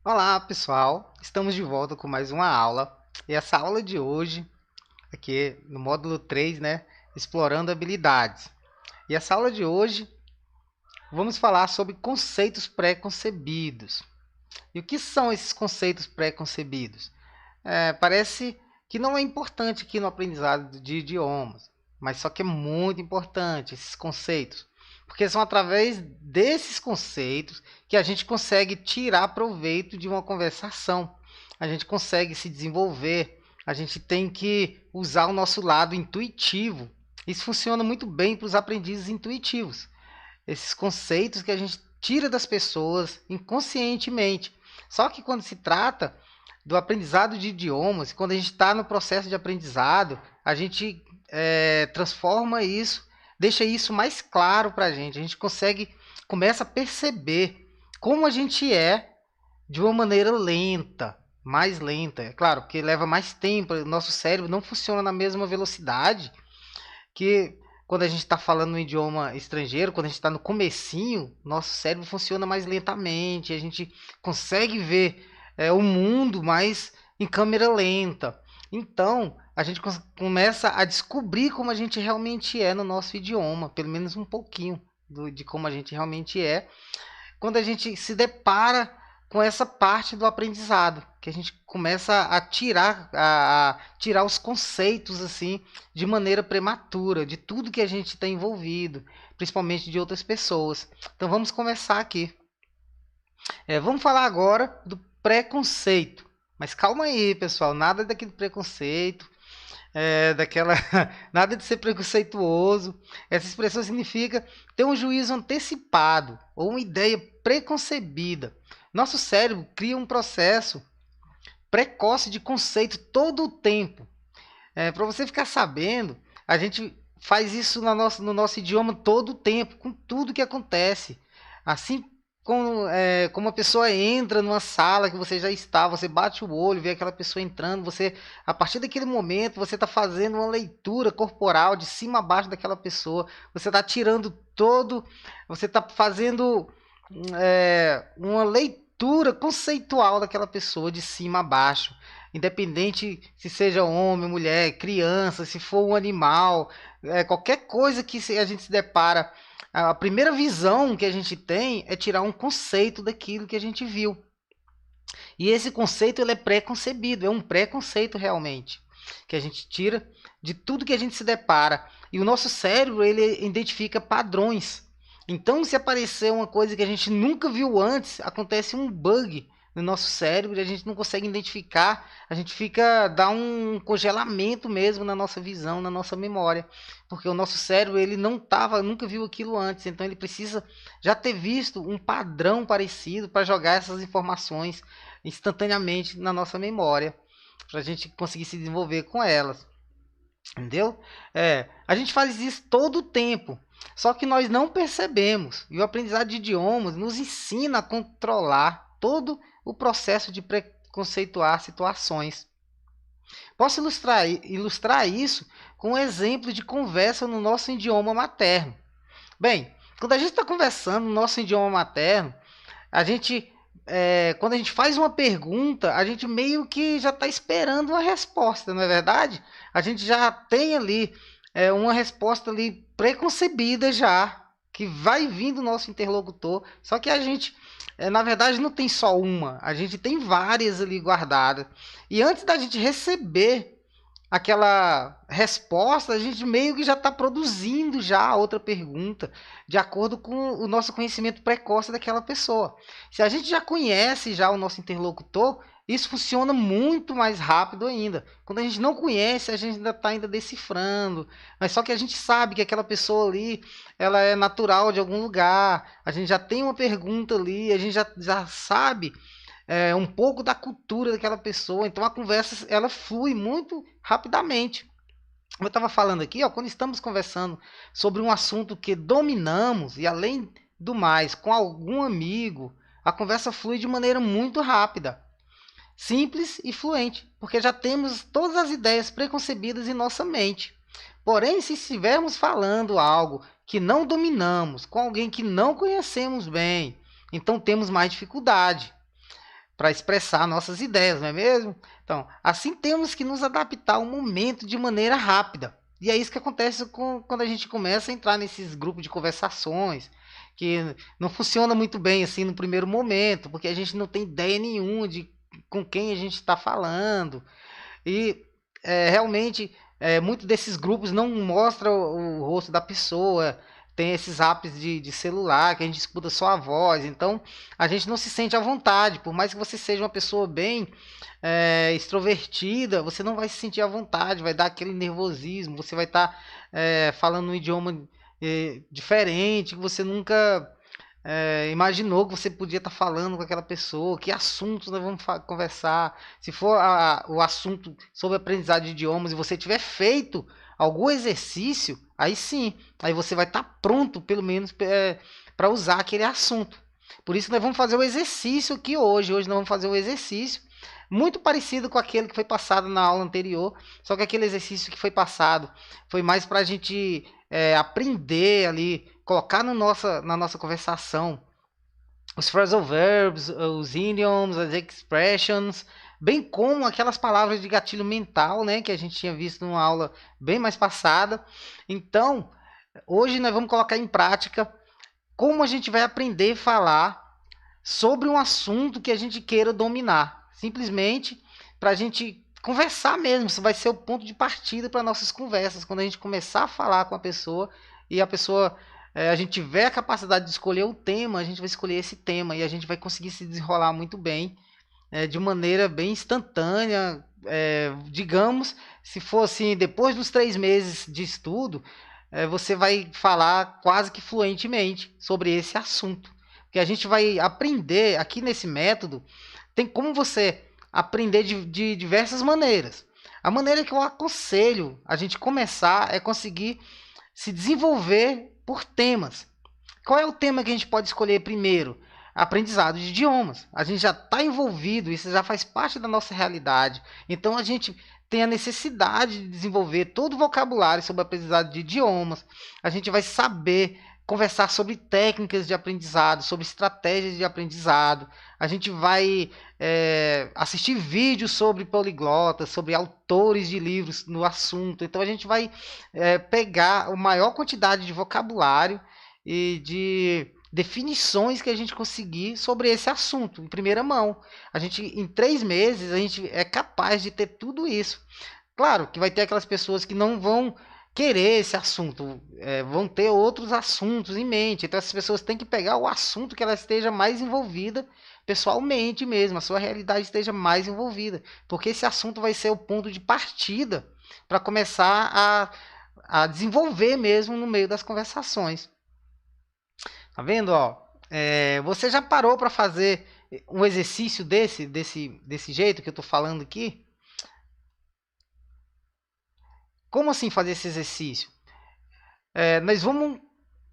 Olá, pessoal! Estamos de volta com mais uma aula. E essa aula de hoje, aqui no módulo 3, né, explorando habilidades. E essa aula de hoje, vamos falar sobre conceitos pré-concebidos. E o que são esses conceitos pré-concebidos? Parece que não é importante aqui no aprendizado de idiomas, mas só que é muito importante esses conceitos, porque são através desses conceitos que a gente consegue tirar proveito de uma conversação, a gente consegue se desenvolver, a gente tem que usar o nosso lado intuitivo. Isso funciona muito bem para os aprendizes intuitivos. Esses conceitos que a gente tira das pessoas inconscientemente. Só que quando se trata do aprendizado de idiomas, quando a gente está no processo de aprendizado, a gente transforma isso, deixa isso mais claro para a gente consegue, começa a perceber como a gente é de uma maneira lenta, mais lenta. É claro, porque leva mais tempo, o nosso cérebro não funciona na mesma velocidade que quando a gente está falando um idioma estrangeiro, quando a gente está no comecinho, nosso cérebro funciona mais lentamente, a gente consegue ver o mundo mais em câmera lenta. Então, a gente começa a descobrir como a gente realmente é no nosso idioma, pelo menos um pouquinho de como a gente realmente é, quando a gente se depara com essa parte do aprendizado, que a gente começa a tirar os conceitos assim de maneira prematura, de tudo que a gente está envolvido, principalmente de outras pessoas. Então vamos começar aqui. Vamos falar agora do preconceito. Mas calma aí, pessoal, nada daquele preconceito, daquela nada de ser preconceituoso. Essa expressão significa ter um juízo antecipado ou uma ideia preconcebida. Nosso cérebro cria um processo precoce de conceito todo o tempo. Para você ficar sabendo, a gente faz isso no nosso idioma todo o tempo, com tudo que acontece. Assim como a pessoa entra numa sala que você já está, você bate o olho, vê aquela pessoa entrando, você, a partir daquele momento, você está fazendo uma leitura corporal de cima a baixo daquela pessoa, você está tirando todo, você está fazendo uma leitura conceitual daquela pessoa de cima a baixo, independente se seja homem, mulher, criança, se for um animal, qualquer coisa que a gente se depara, a primeira visão que a gente tem é tirar um conceito daquilo que a gente viu. E esse conceito ele é pré-concebido, é um pré-conceito realmente, que a gente tira de tudo que a gente se depara. E o nosso cérebro ele identifica padrões. Então, se aparecer uma coisa que a gente nunca viu antes, acontece um bug no nosso cérebro e a gente não consegue identificar, a gente dá um congelamento mesmo na nossa visão, na nossa memória, porque o nosso cérebro ele nunca viu aquilo antes, então ele precisa já ter visto um padrão parecido para jogar essas informações instantaneamente na nossa memória, para a gente conseguir se desenvolver com elas. Entendeu? A gente faz isso todo o tempo, só que nós não percebemos. E o aprendizado de idiomas nos ensina a controlar todo o processo de preconceituar situações. Posso ilustrar isso com um exemplo de conversa no nosso idioma materno. Bem, quando a gente está conversando no nosso idioma materno, a gente quando a gente faz uma pergunta, a gente meio que já está esperando uma resposta, não é verdade? A gente já tem ali uma resposta ali preconcebida já, que vai vir do nosso interlocutor, só que a gente, na verdade, não tem só uma, a gente tem várias ali guardadas. E antes da gente receber aquela resposta, a gente meio que já está produzindo já a outra pergunta, de acordo com o nosso conhecimento precoce daquela pessoa. Se a gente já conhece já o nosso interlocutor, isso funciona muito mais rápido ainda. Quando a gente não conhece, a gente ainda está ainda decifrando, mas só que a gente sabe que aquela pessoa ali, ela é natural de algum lugar, a gente já tem uma pergunta ali, a gente já sabe um pouco da cultura daquela pessoa, então a conversa ela flui muito rapidamente. Como eu estava falando aqui, ó, quando estamos conversando sobre um assunto que dominamos e além do mais com algum amigo, a conversa flui de maneira muito rápida, simples e fluente, porque já temos todas as ideias preconcebidas em nossa mente. Porém, se estivermos falando algo que não dominamos, com alguém que não conhecemos bem, então temos mais dificuldade. para expressar nossas ideias, não é mesmo? Então, assim temos que nos adaptar ao momento de maneira rápida. E é isso que acontece quando a gente começa a entrar nesses grupos de conversações, que não funciona muito bem assim no primeiro momento, porque a gente não tem ideia nenhuma de com quem a gente está falando. E realmente, muitos desses grupos não mostram o rosto da pessoa. Tem esses apps de celular que a gente escuta só a voz. Então, a gente não se sente à vontade. Por mais que você seja uma pessoa bem extrovertida, você não vai se sentir à vontade. Vai dar aquele nervosismo. Você vai estar falando um idioma diferente que você nunca imaginou que você podia estar falando com aquela pessoa, que assuntos nós vamos conversar. Se for o assunto sobre aprendizado de idiomas e você tiver feito algum exercício, aí sim, aí você vai estar pronto, pelo menos, para usar aquele assunto. Por isso nós vamos fazer o exercício aqui hoje. Hoje nós vamos fazer um exercício muito parecido com aquele que foi passado na aula anterior, só que aquele exercício que foi passado foi mais para a gente aprender ali, colocar no na nossa conversação os phrasal verbs, os idioms, as expressions, bem como aquelas palavras de gatilho mental, né, que a gente tinha visto numa aula bem mais passada. Então, hoje nós vamos colocar em prática como a gente vai aprender a falar sobre um assunto que a gente queira dominar. Simplesmente para a gente conversar mesmo. Isso vai ser o ponto de partida para nossas conversas. Quando a gente começar a falar com a pessoa e a pessoa, a gente tiver a capacidade de escolher o tema, a gente vai escolher esse tema e a gente vai conseguir se desenrolar muito bem, de maneira bem instantânea. Digamos, se for assim, depois dos 3 meses de estudo, você vai falar quase que fluentemente sobre esse assunto. Que a gente vai aprender aqui nesse método, tem como você aprender de diversas maneiras. A maneira que eu aconselho a gente começar é conseguir se desenvolver por temas. Qual é o tema que a gente pode escolher primeiro? Aprendizado de idiomas. A gente já está envolvido, isso já faz parte da nossa realidade. Então a gente tem a necessidade de desenvolver todo o vocabulário sobre aprendizado de idiomas. A gente vai saber conversar sobre técnicas de aprendizado, sobre estratégias de aprendizado. A gente vai assistir vídeos sobre poliglotas, sobre autores de livros no assunto. Então a gente vai pegar a maior quantidade de vocabulário e de definições que a gente conseguir sobre esse assunto em primeira mão. A gente, em 3 meses, a gente é capaz de ter tudo isso. Claro que vai ter aquelas pessoas que não vão querer esse assunto, vão ter outros assuntos em mente. Então essas pessoas têm que pegar o assunto que ela esteja mais envolvida pessoalmente mesmo, a sua realidade esteja mais envolvida, porque esse assunto vai ser o ponto de partida para começar a desenvolver mesmo no meio das conversações. Tá vendo, ó? Você já parou para fazer um exercício desse jeito que eu tô falando aqui? Como assim fazer esse exercício? Nós vamos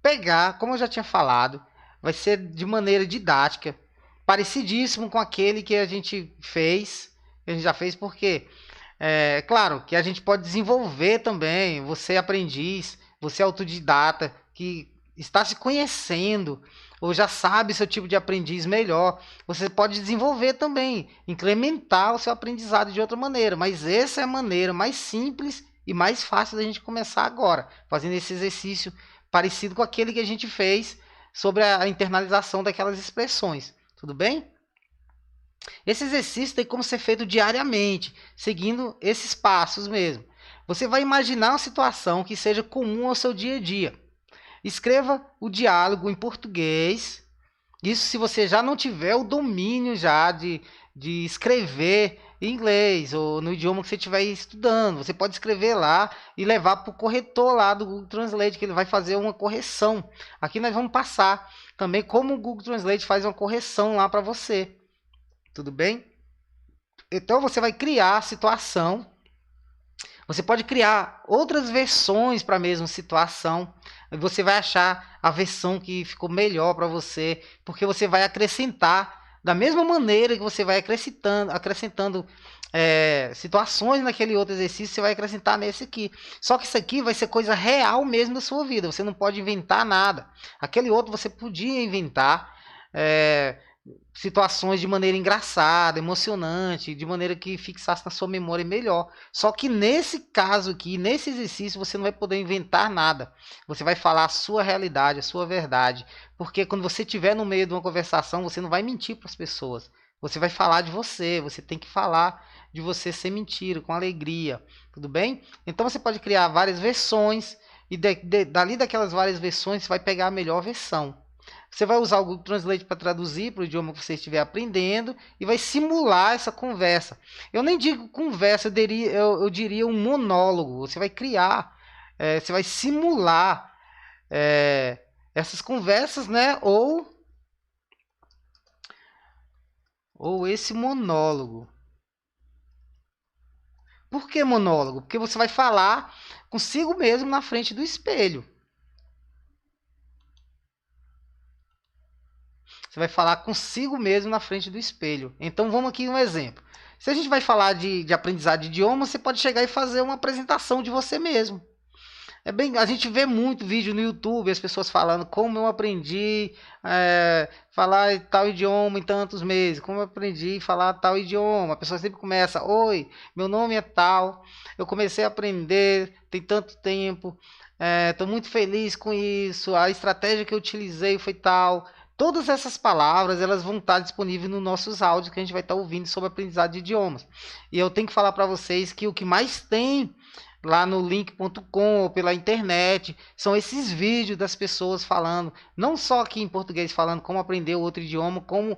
pegar, como eu já tinha falado, vai ser de maneira didática, parecidíssimo com aquele que a gente fez, que a gente já fez, porque claro que a gente pode desenvolver também. Você aprendiz, você autodidata, que está se conhecendo, ou já sabe seu tipo de aprendiz melhor, você pode desenvolver também, incrementar o seu aprendizado de outra maneira, mas essa é a maneira mais simples e mais fácil da gente começar agora, fazendo esse exercício parecido com aquele que a gente fez sobre a internalização daquelas expressões. Tudo bem? Esse exercício tem como ser feito diariamente, seguindo esses passos mesmo. Você vai imaginar uma situação que seja comum ao seu dia a dia. Escreva o diálogo em português. Isso se você já não tiver o domínio já de escrever em inglês ou no idioma que você estiver estudando. Você pode escrever lá e levar para o corretor lá do Google Translate, que ele vai fazer uma correção. Aqui nós vamos passar também como o Google Translate faz uma correção lá para você. Tudo bem? Então você vai criar a situação. Você pode criar outras versões para a mesma situação. Você vai achar a versão que ficou melhor para você, porque você vai acrescentar da mesma maneira que você vai acrescentando situações naquele outro exercício, você vai acrescentar nesse aqui. Só que isso aqui vai ser coisa real mesmo da sua vida. Você não pode inventar nada. Aquele outro você podia inventar, situações de maneira engraçada, emocionante, de maneira que fixasse na sua memória melhor. Só que nesse caso aqui, nesse exercício, você não vai poder inventar nada. Você vai falar a sua realidade, a sua verdade. Porque quando você estiver no meio de uma conversação, você não vai mentir para as pessoas. Você vai falar de você, você tem que falar de você sem mentira, com alegria, tudo bem? Então você pode criar várias versões e dali daquelas várias versões você vai pegar a melhor versão. Você vai usar o Google Translate para traduzir para o idioma que você estiver aprendendo e vai simular essa conversa. Eu nem digo conversa, eu diria um monólogo. Você vai criar, você vai simular essas conversas, né? Ou esse monólogo. Por que monólogo? Porque você vai falar consigo mesmo na frente do espelho. Você vai falar consigo mesmo na frente do espelho. Então vamos aqui um exemplo. Se a gente vai falar de aprendizado de idioma, você pode chegar e fazer uma apresentação de você mesmo. A gente vê muito vídeo no YouTube, as pessoas falando como eu aprendi falar tal idioma em tantos meses, como eu aprendi a falar tal idioma. A pessoa sempre começa: oi, meu nome é tal, eu comecei a aprender tem tanto tempo, estou muito feliz com isso, a estratégia que eu utilizei foi tal. Todas essas palavras elas vão estar disponíveis nos nossos áudios que a gente vai estar ouvindo sobre aprendizado de idiomas. E eu tenho que falar para vocês que o que mais tem lá no link.com ou pela internet são esses vídeos das pessoas falando, não só aqui em português falando como aprender outro idioma, como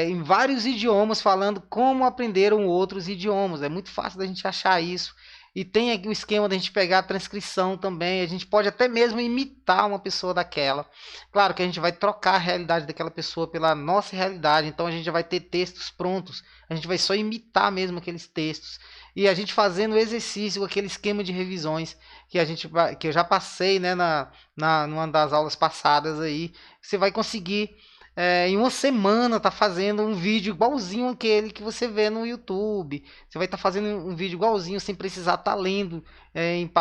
em vários idiomas falando como aprenderam outros idiomas. É muito fácil da gente achar isso. E tem aqui o esquema da gente pegar a transcrição também. A gente pode até mesmo imitar uma pessoa daquela. Claro que a gente vai trocar a realidade daquela pessoa pela nossa realidade. Então a gente já vai ter textos prontos. A gente vai só imitar mesmo aqueles textos. E a gente fazendo o exercício, aquele esquema de revisões que eu já passei, né, numa das aulas passadas aí. Você vai conseguir em uma semana tá fazendo um vídeo igualzinho aquele que você vê no YouTube. Você vai estar fazendo um vídeo igualzinho sem precisar estar lendo em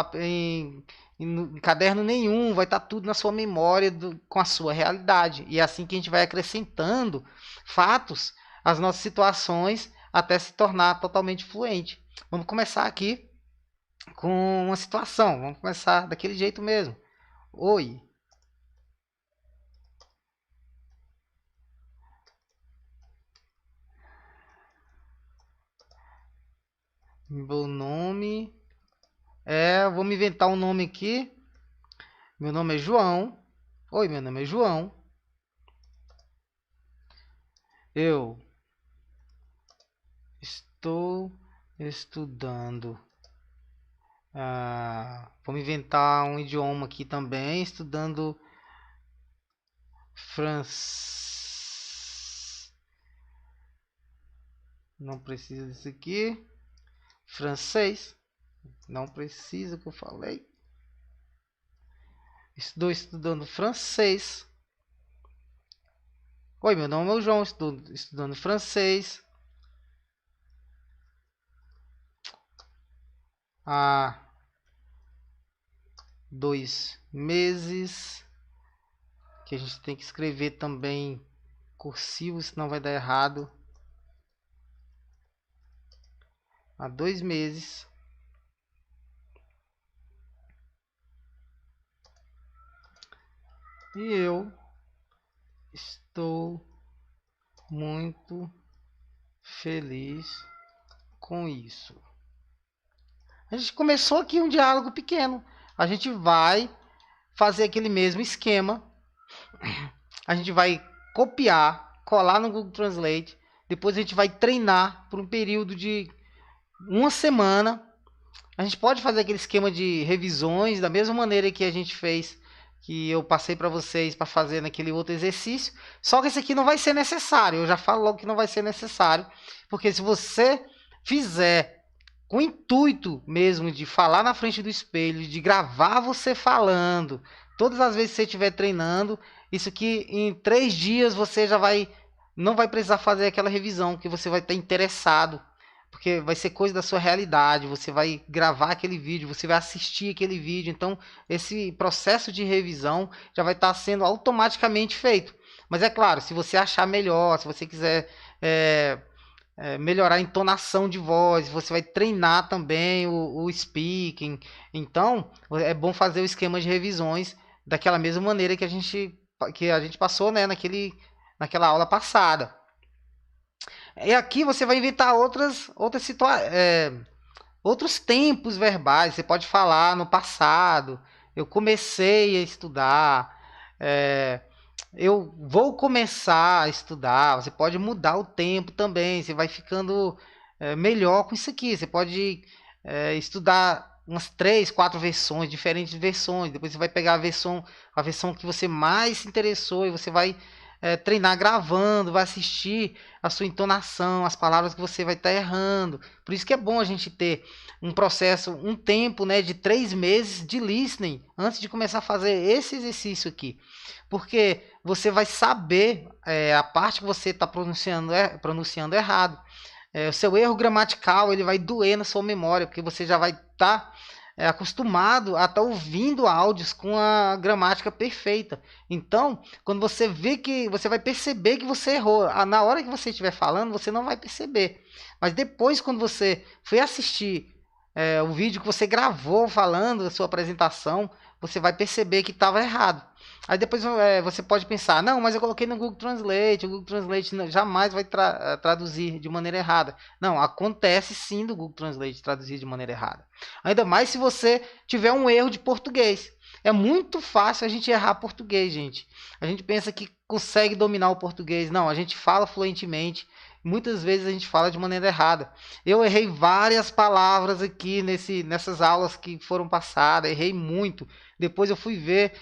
caderno nenhum. Vai estar tudo na sua memória com a sua realidade. E é assim que a gente vai acrescentando fatos às nossas situações até se tornar totalmente fluente. Vamos começar aqui com uma situação. Vamos começar daquele jeito mesmo. Oi. Meu nome vou me inventar um nome aqui. Meu nome é João. Oi, meu nome é João. Eu estou estudando. Vou inventar um idioma aqui também. Estudando francês. Não precisa disso aqui. Francês. Não precisa que eu falei. Estou estudando francês. Oi, meu nome é João. Estou estudando francês. Há 2 meses. Que a gente tem que escrever também cursivo, senão vai dar errado. Há 2 meses. E eu estou muito feliz com isso. A gente começou aqui um diálogo pequeno. A gente vai fazer aquele mesmo esquema. A gente vai copiar, colar no Google Translate. Depois a gente vai treinar por um período de uma semana. A gente pode fazer aquele esquema de revisões da mesma maneira que a gente fez, que eu passei para vocês para fazer naquele outro exercício. Só que esse aqui não vai ser necessário. Eu já falo logo que não vai ser necessário. Porque se você fizer com o intuito mesmo de falar na frente do espelho, de gravar você falando, todas as vezes que você estiver treinando, isso aqui em 3 dias você já não vai precisar fazer aquela revisão, que você vai estar interessado, porque vai ser coisa da sua realidade, você vai gravar aquele vídeo, você vai assistir aquele vídeo, então esse processo de revisão já vai estar sendo automaticamente feito. Mas é claro, se você achar melhor, se você quiser é, melhorar a entonação de voz, você vai treinar também o speaking. Então, é bom fazer o esquema de revisões daquela mesma maneira que a gente passou, né, naquela aula passada. E aqui você vai inventar outras situações, outros tempos verbais. Você pode falar no passado, eu comecei a estudar, é, eu vou começar a estudar. Você pode mudar o tempo também, você vai ficando melhor com isso aqui. Você pode estudar umas 3, 4 versões, diferentes versões. Depois você vai pegar a versão que você mais se interessou e você vai treinar gravando, vai assistir a sua entonação, as palavras que você vai estar errando. Por isso que é bom a gente ter um processo, um tempo, né, de 3 meses de listening antes de começar a fazer esse exercício aqui. Porque você vai saber a parte que você está pronunciando errado. O seu erro gramatical ele vai doer na sua memória, porque você já vai estar acostumado a estar ouvindo áudios com a gramática perfeita. Então, quando você vê que você vai perceber que você errou, na hora que você estiver falando, você não vai perceber. Mas depois, quando você for assistir o vídeo que você gravou falando a sua apresentação, você vai perceber que estava errado. Aí depois você pode pensar, não, mas eu coloquei no Google Translate, o Google Translate jamais vai traduzir de maneira errada. Não, acontece sim do Google Translate traduzir de maneira errada. Ainda mais se você tiver um erro de português. É muito fácil a gente errar português, gente. A gente pensa que consegue dominar o português. Não, a gente fala fluentemente. Muitas vezes a gente fala de maneira errada. Eu errei várias palavras aqui nessas aulas que foram passadas. Errei muito. Depois eu fui ver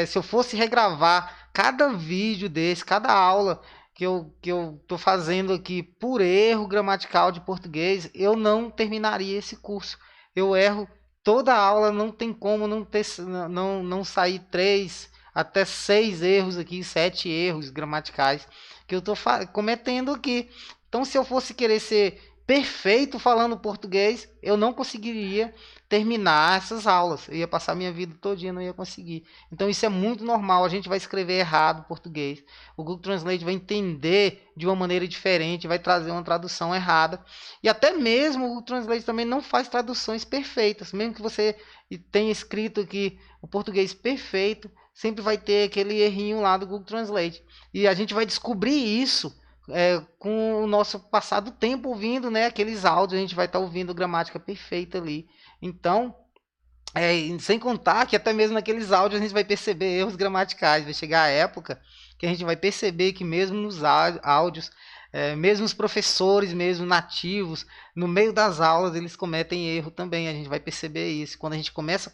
se eu fosse regravar cada vídeo desse, cada aula que eu estou fazendo aqui por erro gramatical de português, eu não terminaria esse curso. Eu erro toda a aula, não tem como não sair 3 até 6 erros aqui, 7 erros gramaticais que eu estou cometendo aqui. Então, se eu fosse querer ser perfeito falando português, eu não conseguiria terminar essas aulas. Eu ia passar minha vida todinha, não ia conseguir. Então, isso é muito normal. A gente vai escrever errado português. O Google Translate vai entender de uma maneira diferente, vai trazer uma tradução errada. E até mesmo o Google Translate também não faz traduções perfeitas. Mesmo que você tenha escrito aqui o português perfeito, sempre vai ter aquele errinho lá do Google Translate. E a gente vai descobrir isso com o nosso passado tempo ouvindo, né, aqueles áudios, a gente vai estar ouvindo gramática perfeita ali. Então, sem contar que até mesmo naqueles áudios a gente vai perceber erros gramaticais. Vai chegar a época que a gente vai perceber que mesmo nos áudios, mesmo os professores, mesmo nativos, no meio das aulas eles cometem erro também. A gente vai perceber isso. Quando a gente começa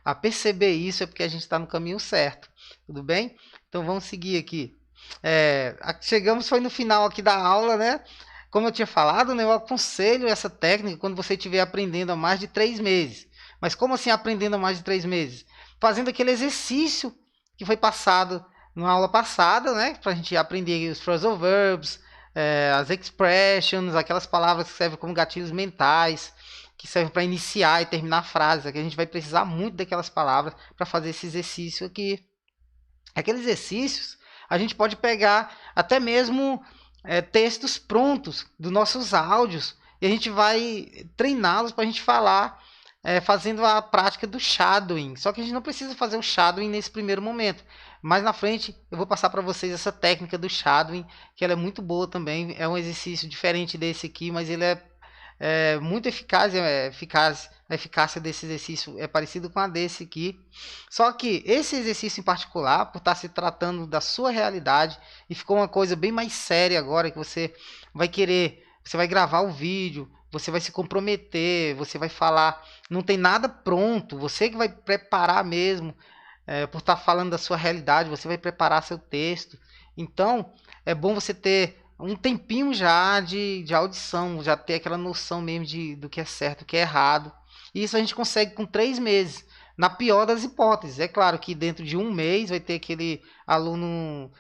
a perceber isso, é porque a gente está no caminho certo. Tudo bem? Então vamos seguir aqui. Chegamos foi no final aqui da aula, né? Como eu tinha falado, né, eu aconselho essa técnica quando você estiver aprendendo há mais de 3 meses. Mas como assim aprendendo há mais de 3 meses? Fazendo aquele exercício que foi passado na aula passada, né? Para a gente aprender os phrasal verbs, as expressions, aquelas palavras que servem como gatilhos mentais, que servem para iniciar e terminar frases. Aqui a gente vai precisar muito daquelas palavras para fazer esse exercício aqui. Aqueles exercícios a gente pode pegar até mesmo textos prontos dos nossos áudios e a gente vai treiná-los para a gente falar fazendo a prática do shadowing. Só que a gente não precisa fazer o shadowing nesse primeiro momento. Mais na frente eu vou passar para vocês essa técnica do shadowing, que ela é muito boa também. É um exercício diferente desse aqui, mas ele é muito eficaz, a eficácia desse exercício é parecida com a desse aqui. Só que esse exercício em particular, por estar se tratando da sua realidade, e ficou uma coisa bem mais séria agora, que você vai querer, você vai gravar o vídeo, você vai se comprometer, você vai falar, não tem nada pronto, você que vai preparar mesmo, por estar falando da sua realidade, você vai preparar seu texto. Então, é bom você ter um tempinho já de audição, já ter aquela noção mesmo do que é certo, do que é errado. E isso a gente consegue com 3 meses, na pior das hipóteses. É claro que dentro de 1 mês vai ter aquele aluno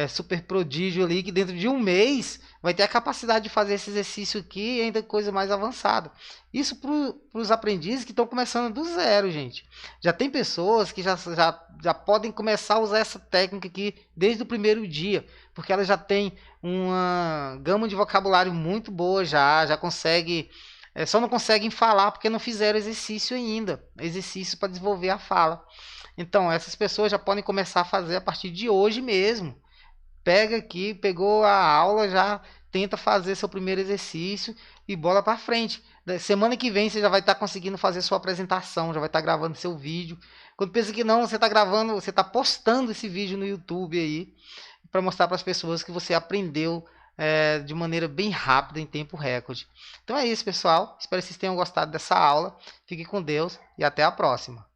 super prodígio ali, que dentro de um mês vai ter a capacidade de fazer esse exercício aqui e ainda coisa mais avançada. Isso para os aprendizes que estão começando do zero, gente. Já tem pessoas que já podem começar a usar essa técnica aqui desde o primeiro dia, porque ela já tem uma gama de vocabulário muito boa, já consegue. Só não conseguem falar porque não fizeram exercício ainda, exercício para desenvolver a fala. Então, essas pessoas já podem começar a fazer a partir de hoje mesmo. Pega aqui, pegou a aula, já tenta fazer seu primeiro exercício e bola para frente. Semana que vem você já vai estar conseguindo fazer sua apresentação, já vai estar gravando seu vídeo. Quando pensa que não, você está gravando, você está postando esse vídeo no YouTube aí para mostrar para as pessoas que você aprendeu de maneira bem rápida, em tempo recorde. Então é isso, pessoal. Espero que vocês tenham gostado dessa aula. Fique com Deus e até a próxima.